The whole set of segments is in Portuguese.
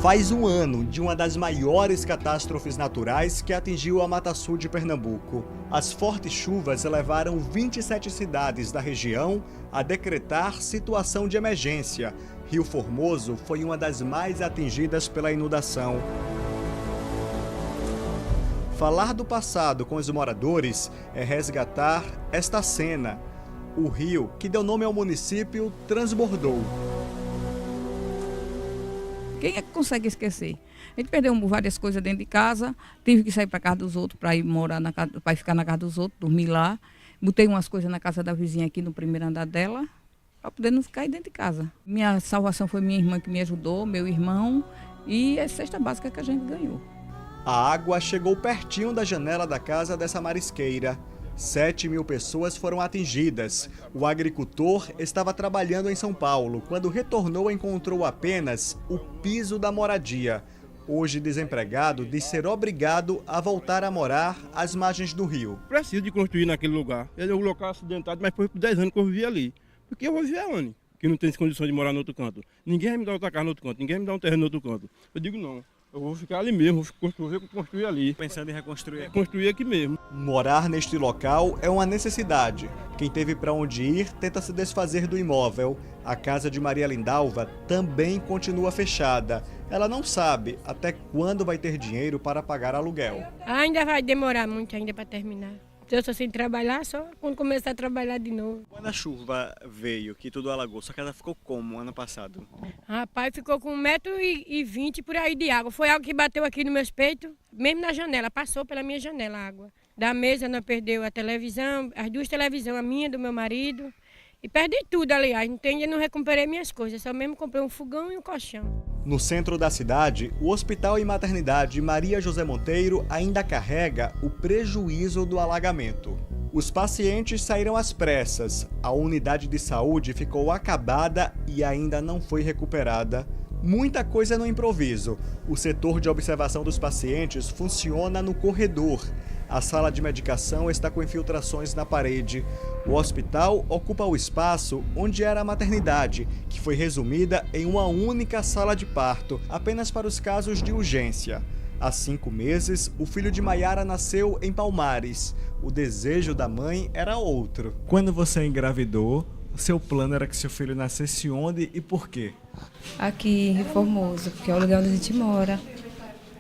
Faz um ano de uma das maiores catástrofes naturais que atingiu a Mata Sul de Pernambuco. As fortes chuvas levaram 27 cidades da região a decretar situação de emergência. Rio Formoso foi uma das mais atingidas pela inundação. Falar do passado com os moradores é resgatar esta cena. O rio, que deu nome ao município, transbordou. Quem é que consegue esquecer? A gente perdeu várias coisas dentro de casa, tive que sair para casa dos outros para ir morar para ficar na casa dos outros, dormir lá. Botei umas coisas na casa da vizinha aqui no primeiro andar dela, para poder não ficar aí dentro de casa. Minha salvação foi minha irmã que me ajudou, meu irmão, e a cesta básica que a gente ganhou. A água chegou pertinho da janela da casa dessa marisqueira. 7.000 pessoas foram atingidas. O agricultor estava trabalhando em São Paulo. Quando retornou, encontrou apenas o piso da moradia. Hoje desempregado, diz ser obrigado a voltar a morar às margens do rio. Preciso de construir naquele lugar. Ele é um local acidentado, mas foi por 10 anos que eu vivi ali. Porque eu vou viver onde? Que não tem condição de morar no outro canto. Ninguém vai me dar outra casa no outro canto, ninguém vai me dar um terreno no outro canto. Eu digo não. Eu vou ficar ali mesmo, vou construir ali. Pensando em reconstruir? Construir aqui mesmo. Morar neste local é uma necessidade. Quem teve para onde ir tenta se desfazer do imóvel. A casa de Maria Lindalva também continua fechada. Ela não sabe até quando vai ter dinheiro para pagar aluguel. Ainda vai demorar muito ainda para terminar. Se eu estou sem trabalhar, só quando começar a trabalhar de novo. Quando a chuva veio, que tudo alagou, sua casa ficou como ano passado? Rapaz, ficou com 1,20 m por aí de água. Foi algo que bateu aqui no meus peitos, mesmo na janela, passou pela minha janela a água. Da mesa nós perdeu a televisão, as duas televisões, a minha e do meu marido. E perdi tudo, aliás, ainda não recuperei minhas coisas, só mesmo comprei um fogão e um colchão. No centro da cidade, o Hospital e Maternidade Maria José Monteiro ainda carrega o prejuízo do alagamento. Os pacientes saíram às pressas, a unidade de saúde ficou acabada e ainda não foi recuperada. Muita coisa no improviso. O setor de observação dos pacientes funciona no corredor. A sala de medicação está com infiltrações na parede. O hospital ocupa o espaço onde era a maternidade, que foi resumida em uma única sala de parto, apenas para os casos de urgência. Há 5 meses, o filho de Maiara nasceu em Palmares. O desejo da mãe era outro. Quando você engravidou, o seu plano era que seu filho nascesse onde e por quê? Aqui em Rio Formoso, que é o lugar onde a gente mora.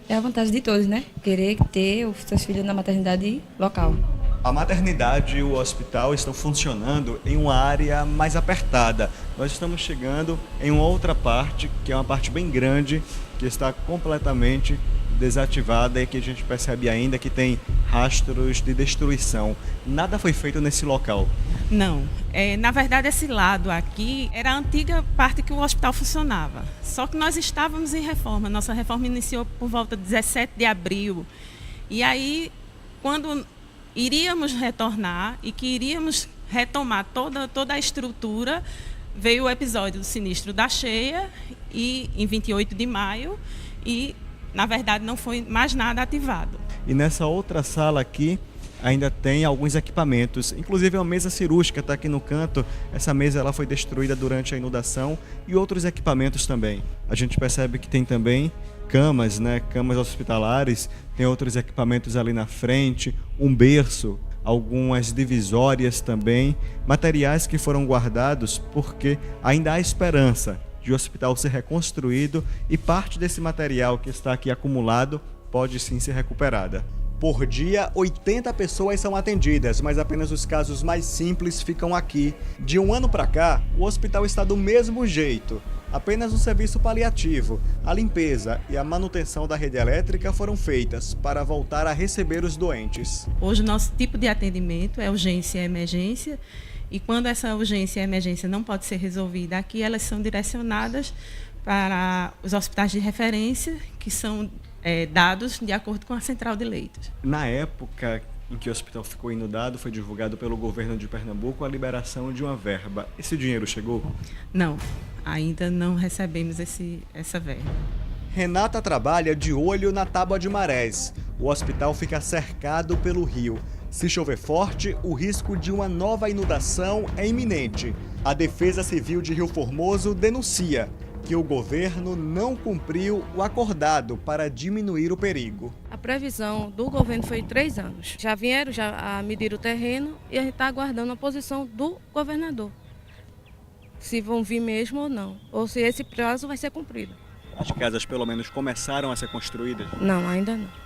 É a vantagem de todos, né? Querer ter os seus filhos na maternidade local. A maternidade e o hospital estão funcionando em uma área mais apertada. Nós estamos chegando em uma outra parte, que é uma parte bem grande, que está completamente desativada e que a gente percebe ainda que tem rastros de destruição. Nada foi feito nesse local. Não. Na verdade, esse lado aqui era a antiga parte que o hospital funcionava. Só que nós estávamos em reforma. Nossa reforma iniciou por volta de 17 de abril. E aí, quando iríamos retornar e que iríamos retomar toda a estrutura, veio o episódio do sinistro da cheia, e em 28 de maio, e, na verdade, não foi mais nada ativado. E nessa outra sala aqui, ainda tem alguns equipamentos, inclusive uma mesa cirúrgica está aqui no canto. Essa mesa ela foi destruída durante a inundação e outros equipamentos também. A gente percebe que tem também camas, né? Camas hospitalares, tem outros equipamentos ali na frente, um berço, algumas divisórias também, materiais que foram guardados porque ainda há esperança de o hospital ser reconstruído e parte desse material que está aqui acumulado pode sim ser recuperada. Por dia, 80 pessoas são atendidas, mas apenas os casos mais simples ficam aqui. De um ano para cá, o hospital está do mesmo jeito. Apenas um serviço paliativo, a limpeza e a manutenção da rede elétrica foram feitas para voltar a receber os doentes. Hoje o nosso tipo de atendimento é urgência e emergência, e quando essa urgência e emergência não pode ser resolvida aqui, elas são direcionadas para os hospitais de referência, que são dados de acordo com a central de leitos. Na época em que o hospital ficou inundado, foi divulgado pelo governo de Pernambuco a liberação de uma verba. Esse dinheiro chegou? Não, ainda não recebemos essa verba. Renata trabalha de olho na Tábua de Marés. O hospital fica cercado pelo rio. Se chover forte, o risco de uma nova inundação é iminente. A Defesa Civil de Rio Formoso denuncia. que o governo não cumpriu o acordado para diminuir o perigo. A previsão do governo foi 3 anos. Já vieram a medir o terreno e a gente está aguardando a posição do governador. Se vão vir mesmo ou não, ou se esse prazo vai ser cumprido. As casas pelo menos começaram a ser construídas? Não, ainda não.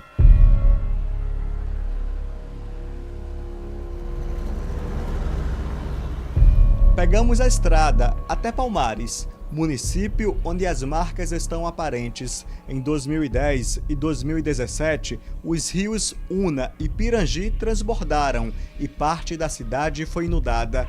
Pegamos a estrada até Palmares, município onde as marcas estão aparentes. Em 2010 e 2017, os rios Una e Pirangi transbordaram e parte da cidade foi inundada.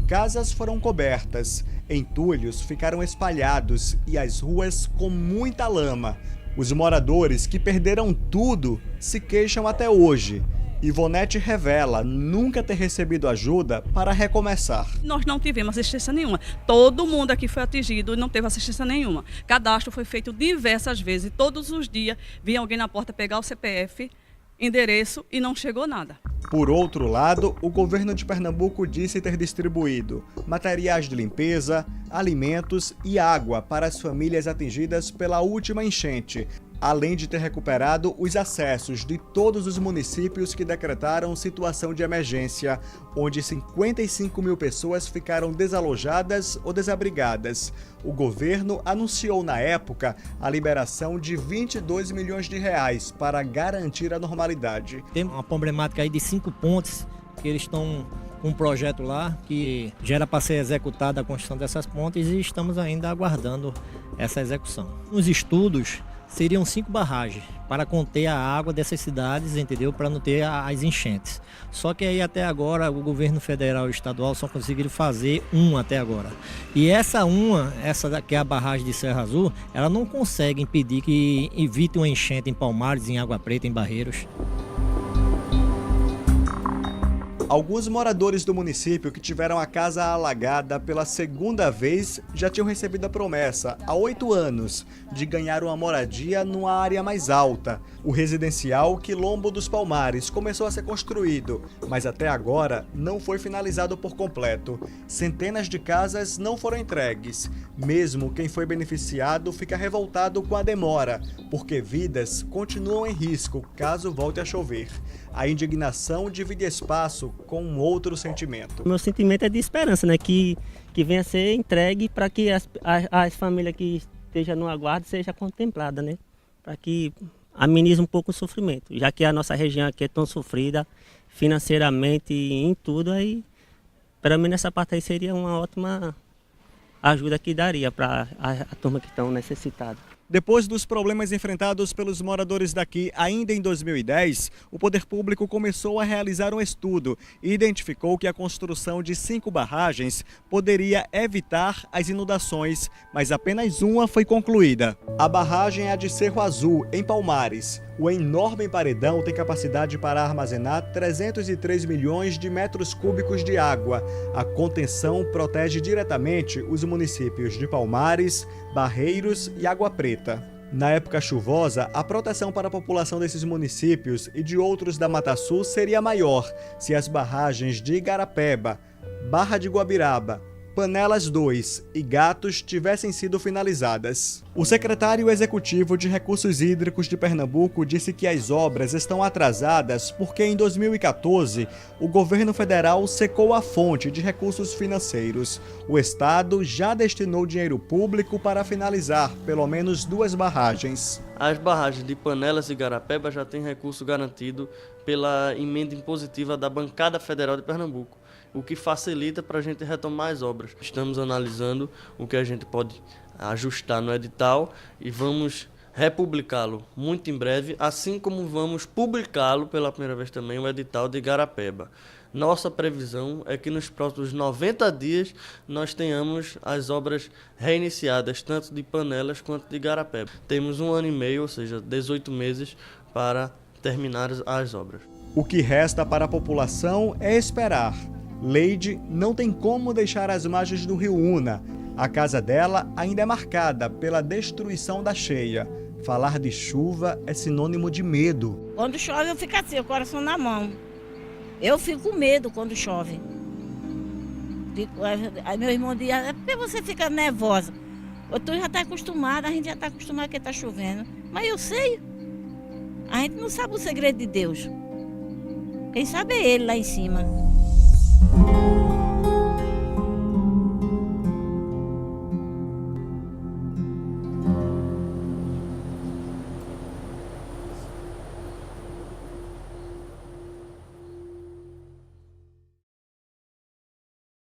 Casas foram cobertas, entulhos ficaram espalhados e as ruas com muita lama. Os moradores que perderam tudo se queixam até hoje. Ivonete revela nunca ter recebido ajuda para recomeçar. Nós não tivemos assistência nenhuma. Todo mundo aqui foi atingido e não teve assistência nenhuma. Cadastro foi feito diversas vezes. Todos os dias vinha alguém na porta pegar o CPF, endereço e não chegou nada. Por outro lado, o governo de Pernambuco disse ter distribuído materiais de limpeza, alimentos e água para as famílias atingidas pela última enchente, além de ter recuperado os acessos de todos os municípios que decretaram situação de emergência, onde 55 mil pessoas ficaram desalojadas ou desabrigadas. O governo anunciou na época a liberação de 22 milhões de reais para garantir a normalidade. Tem uma problemática aí de 5 pontes que eles estão com um projeto lá que já era para ser executada a construção dessas pontes e estamos ainda aguardando essa execução. Nos estudos, seriam 5 barragens para conter a água dessas cidades, entendeu? Para não ter as enchentes. Só que aí até agora o governo federal e estadual só conseguiram fazer uma até agora. E essa que é a barragem de Serra Azul, ela não consegue impedir que evite uma enchente em Palmares, em Água Preta, em Barreiros. Alguns moradores do município que tiveram a casa alagada pela segunda vez já tinham recebido a promessa, há 8 anos, de ganhar uma moradia numa área mais alta. O residencial Quilombo dos Palmares começou a ser construído, mas até agora não foi finalizado por completo. Centenas de casas não foram entregues. Mesmo quem foi beneficiado fica revoltado com a demora, porque vidas continuam em risco caso volte a chover. A indignação divide espaço com um outro sentimento. Meu sentimento é de esperança, né? Que venha a ser entregue para que as famílias que estejam no aguardo sejam contempladas, né? Para que amenize um pouco o sofrimento, já que a nossa região aqui é tão sofrida financeiramente e em tudo, aí para mim nessa parte aí seria uma ótima ajuda que daria para a turma que estão necessitada. Depois dos problemas enfrentados pelos moradores daqui ainda em 2010, o poder público começou a realizar um estudo e identificou que a construção de 5 barragens poderia evitar as inundações, mas apenas uma foi concluída. A barragem é a de Cerro Azul, em Palmares. O enorme paredão tem capacidade para armazenar 303 milhões de metros cúbicos de água. A contenção protege diretamente os municípios de Palmares, Barreiros e Água Preta. Na época chuvosa, a proteção para a população desses municípios e de outros da Mata Sul seria maior se as barragens de Igarapeba, Barra de Guabiraba, Panelas 2 e Gatos tivessem sido finalizadas. O secretário executivo de Recursos Hídricos de Pernambuco disse que as obras estão atrasadas porque em 2014 o governo federal secou a fonte de recursos financeiros. O estado já destinou dinheiro público para finalizar pelo menos 2 barragens. As barragens de Panelas e Igarapeba já têm recurso garantido pela emenda impositiva da Bancada Federal de Pernambuco, o que facilita para a gente retomar as obras. Estamos analisando o que a gente pode ajustar no edital e vamos republicá-lo muito em breve, assim como vamos publicá-lo pela primeira vez também o edital de Igarapeba. Nossa previsão é que nos próximos 90 dias nós tenhamos as obras reiniciadas, tanto de Panelas quanto de Igarapeba. Temos 1 ano e meio, ou seja, 18 meses para terminar as obras. O que resta para a população é esperar. Leide não tem como deixar as margens do rio Una. A casa dela ainda é marcada pela destruição da cheia. Falar de chuva é sinônimo de medo. Quando chove eu fico assim, o coração na mão. Eu fico com medo quando chove. Aí meu irmão dizia, é porque você fica nervosa. Tu já está acostumada, a gente já está acostumada que está chovendo. Mas eu sei. A gente não sabe o segredo de Deus. Quem sabe é Ele lá em cima.